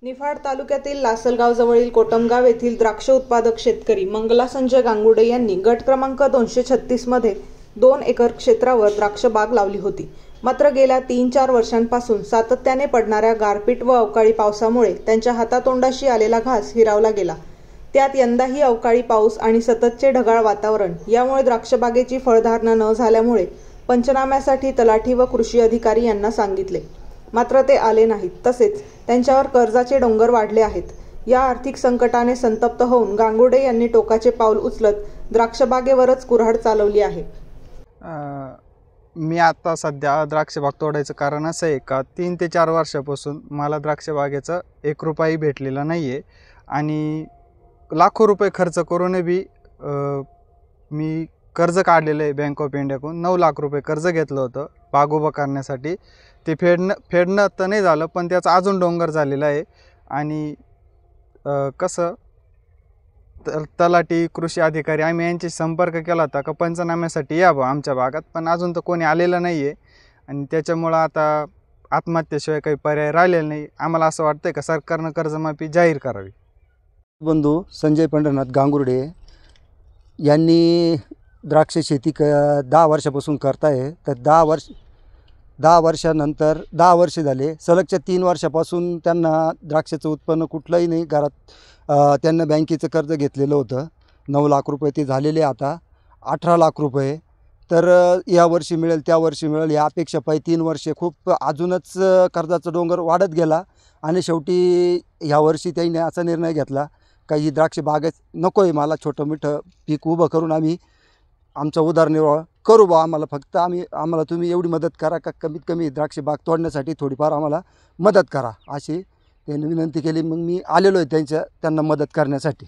निफाड तालुक्यातील लासलगाव जवळील कोटमगाव येथील द्राक्ष उत्पादक शेतकरी मंगला संजय गांगुडे यांनी गट क्रमांक 236 मध्ये 2 एकर क्षेत्रावर द्राक्ष बाग लावली होती। मात्र गेल्या 3-4 वर्षांपासून सातत्याने पडणाऱ्या गारपीट व अवकाळी पावसामुळे त्यांच्या हातातोंडाशी आलेला घास हिरावला गेला। त्यात यंदाही अवकाळी पाऊस आणि सततचे ढगाळ वातावरण यामुळे द्राक्ष बागेची फळधारणा न झाल्यामुळे पंचनाम्यासाठी तलाठी व कृषी अधिकारी यांना सांगितले, मात्र ते आले नाहीत। तसेच त्यांच्यावर कर्जाचे डोंगर वाढले आहेत। या आर्थिक संकटाने संतप्त होऊन गांगुडे यांनी टोकाचे पाऊल उचलत द्राक्षबागेवरच कुऱ्हाड चालवली आहे। मी आता सध्या द्राक्षबाग तोडायचं कारण असं आहे का 3 ते 4 वर्षापासून मला द्राक्षबागेचा 1 रुपयाही भेटलेला नाही आहे आणि लाखो रुपये खर्च करून बी मी कर्ज काढलेलं आहे। बँक ऑफ इंडियाकडून 9 लाख रुपये कर्ज घेतलं होतं बाग उभं करण्यासाठी। ते फेडणं तर नाही झालं, पण त्याचा अजून डोंगर झालेला आहे। आणि कसं तलाठी कृषी अधिकारी आम्ही यांची संपर्क केला होता का पंचनाम्यासाठी यावं आमच्या भागात, पण अजून तर कोणी आलेलं नाही आहे। आणि त्याच्यामुळं आता आत्महत्येशिवाय काही पर्याय राहिलेला नाही। आम्हाला असं वाटतंय का सरकारनं कर्जमाफी जाहीर करावी। बंधू संजय पंढरनाथ गांगुर्डे यांनी द्राक्ष शेती 10 वर्षापासून करताय। तर 10 वर्षानंतर 10 वर्ष झाले, सलगच्या 3 वर्षापासून त्यांना द्राक्षाचं उत्पन्न कुठलंही नाही। घरात त्यांना बँकेचं कर्ज घेतलेलं होतं 9 लाख रुपये, ते झालेले आता 18 लाख रुपये। तर या वर्षी मिळेल त्या वर्षी मिळेल या अपेक्षा पायी 3 वर्षे खूप अजूनच कर्जाचा डोंगर वाढत गेला आणि शेवटी ह्या वर्षी त्यांनी असा निर्णय घेतला का ही द्राक्ष बागच नको आहे, मला छोटं मोठं पीक उभं करून आम्ही आमचा उदरनिर्वाह करू बा, आम्हाला तुम्ही एवढी मदत करा का कमीत कमी द्राक्ष बाग तोडण्यासाठी थोडीफार आम्हाला मदत करा, अशी त्यांनी विनंती केली। मग मी आलेलो आहे त्यांना मदत करण्यासाठी।